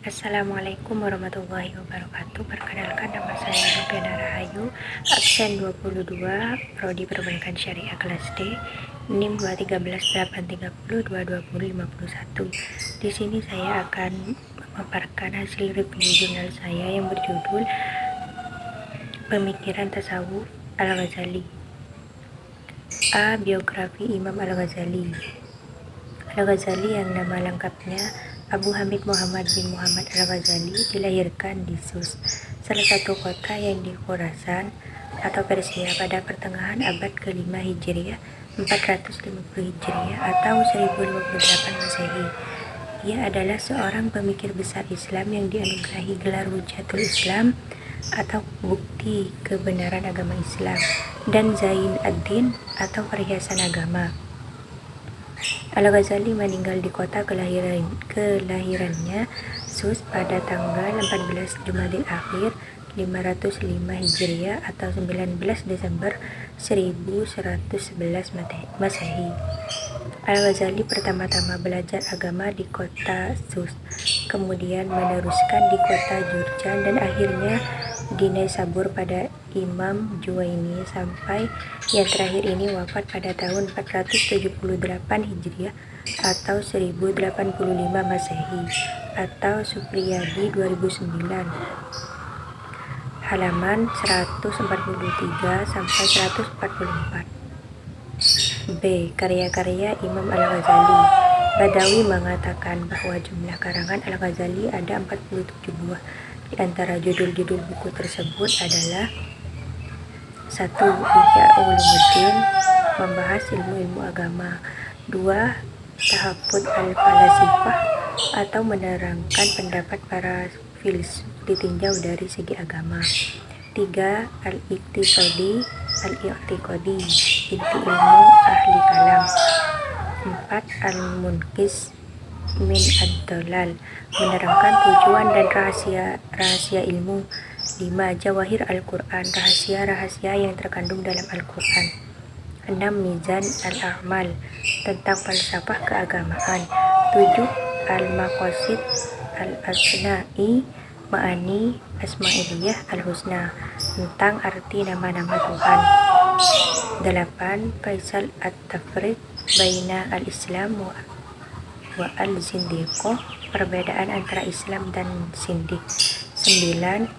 Assalamualaikum warahmatullahi wabarakatuh. Perkenalkan, nama saya Rupiana Rahayu, absen 22, Prodi Perbankan Syariah kelas D, NIM 21383022051. Di sini saya akan memaparkan hasil review jurnal saya yang berjudul Pemikiran Tasawuf Al-Ghazali. A. Biografi Imam Al-Ghazali. Al-Ghazali yang nama lengkapnya Abu Hamid Muhammad bin Muhammad Al-Ghazali dilahirkan di Sus, salah satu kota yang di Khorasan atau Persia pada pertengahan abad ke-5 Hijriah 450 Hijriah atau 1058 Masehi. Ia adalah seorang pemikir besar Islam yang dianugerahi gelar Hujjatul Islam atau bukti kebenaran agama Islam dan Zain ad-Din atau perhiasan agama. Al-Ghazali meninggal di kota kelahirannya Sus pada tanggal 14 Jumadil Akhir 505 Hijriah atau 19 Desember 1111 Masehi. Al-Ghazali pertama-tama belajar agama di kota Sus, kemudian meneruskan di kota Jurjan dan akhirnya di Naisabur pada Imam Juwaini sampai yang terakhir ini wafat pada tahun 478 Hijriah atau 1085 Masehi atau Supriyadi 2009, halaman 143 sampai 144. B. Karya-karya Imam Al-Ghazali. Badawi mengatakan bahwa jumlah karangan Al-Ghazali ada 47 buah. Di antara judul-judul buku tersebut adalah 1. Ihya Ulumuddin, membahas ilmu-ilmu agama. 2. Tahafudz al-Falasifah, atau menerangkan pendapat para filsuf ditinjau dari segi agama. 3. Al-Iqtisadi, inti ilmu ahli kalam. 4. Al-Munqidh min ad-Dhalal, menerangkan tujuan dan rahasia ilmu. 5. Jawahir Al-Quran, rahasia-rahasia yang terkandung dalam Al-Quran. 6. Mizan Al-A'mal, tentang falsafah keagamaan. 7. Al-Maqasid Al-Asna'i, ma'ani Asma'iliyah Al-Husna, tentang arti nama-nama Tuhan. 8. Faisal At-Tafriq Baina Al-Islam wa al-Zindiqoh, perbedaan antara Islam dan Sindik. 9.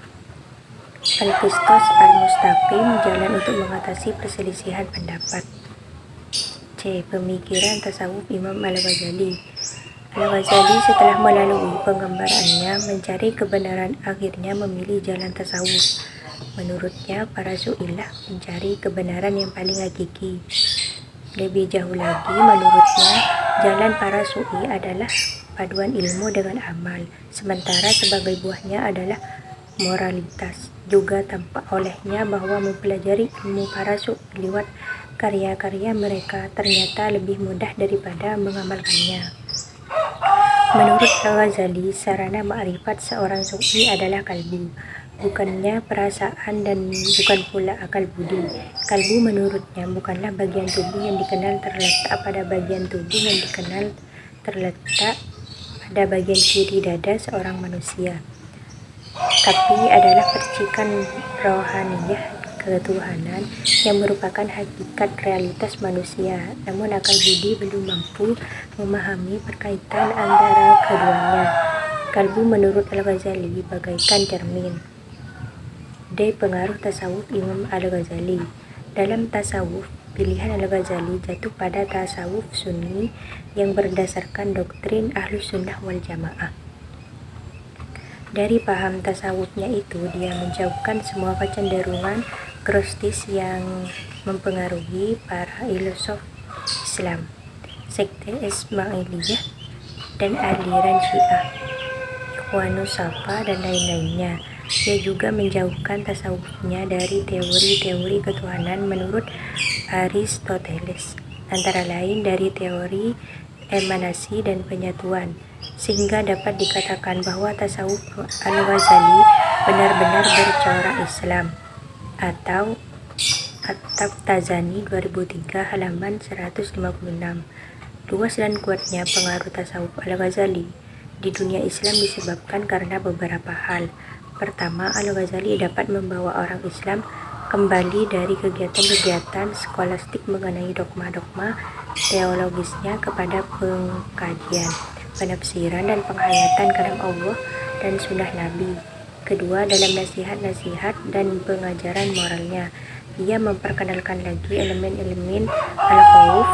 Al-Qistos Al-Mustaqim, jalan untuk mengatasi perselisihan pendapat. C. Pemikiran tasawuf Imam Al-Ghazali. Al-Ghazali setelah melalui penggambarannya mencari kebenaran akhirnya memilih jalan tasawuf. Menurutnya para su'ilah mencari kebenaran yang paling hakiki. Lebih jauh lagi, menurutnya jalan para su'i adalah paduan ilmu dengan amal, sementara sebagai buahnya adalah moralitas. Juga tampak olehnya bahwa mempelajari ilmu para su'i lewat karya-karya mereka ternyata lebih mudah daripada mengamalkannya. Menurut Al-Ghazali, sarana ma'rifat seorang su'i adalah kalbu, bukannya perasaan dan bukan pula akal budi. Kalbu menurutnya bukanlah bagian tubuh yang dikenal terletak pada bagian tubuh yang dikenal terletak pada bagian kiri dada seorang manusia, tapi adalah percikan rohaniyah ketuhanan yang merupakan hakikat realitas manusia. Namun akal budi belum mampu memahami perkaitan antara keduanya. Kalbu menurut Al-Ghazali bagaikan cermin. D. Pengaruh tasawuf Imam Al-Ghazali. Dalam tasawuf, pilihan Al-Ghazali jatuh pada tasawuf sunni yang berdasarkan doktrin Ahlus Sunnah wal Jamaah. Dari paham tasawufnya itu, dia menjauhkan semua kecenderungan gnostis yang mempengaruhi para filosof Islam, sekte Ismailiyah dan aliran Syiah, Ikhwanus Safa dan lain-lainnya. Dia juga menjauhkan tasawufnya dari teori-teori ketuhanan menurut Aristoteles, antara lain dari teori emanasi dan penyatuan, sehingga dapat dikatakan bahwa tasawuf Al-Ghazali benar-benar bercorak Islam. Atau At-Taftazani 2003 halaman 156. Luas dan kuatnya pengaruh tasawuf Al-Ghazali di dunia Islam disebabkan karena beberapa hal. Pertama, Al-Ghazali dapat membawa orang Islam kembali dari kegiatan-kegiatan skolastik mengenai dogma-dogma teologisnya kepada pengkajian, penafsiran, dan penghayatan kalam Allah dan sunnah Nabi. Kedua, dalam nasihat-nasihat dan pengajaran moralnya, ia memperkenalkan lagi elemen-elemen al-khauf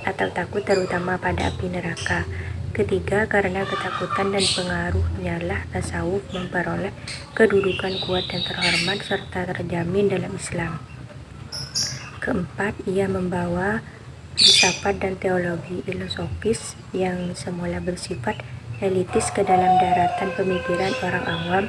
atau takut terutama pada api neraka. Ketiga, karena ketakutan dan pengaruhnya lah tasawuf memperoleh kedudukan kuat dan terhormat serta terjamin dalam Islam. Keempat, ia membawa filsafat dan teologi filosofis yang semula bersifat elitis ke dalam daratan pemikiran orang awam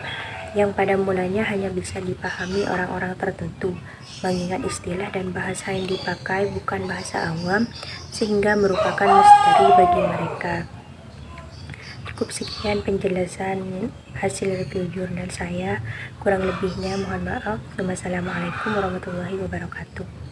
yang pada mulanya hanya bisa dipahami orang-orang tertentu, mengingat istilah dan bahasa yang dipakai bukan bahasa awam sehingga merupakan misteri bagi mereka. Cukup sekian penjelasan hasil review jurnal saya, kurang lebihnya mohon maaf. Wassalamualaikum warahmatullahi wabarakatuh.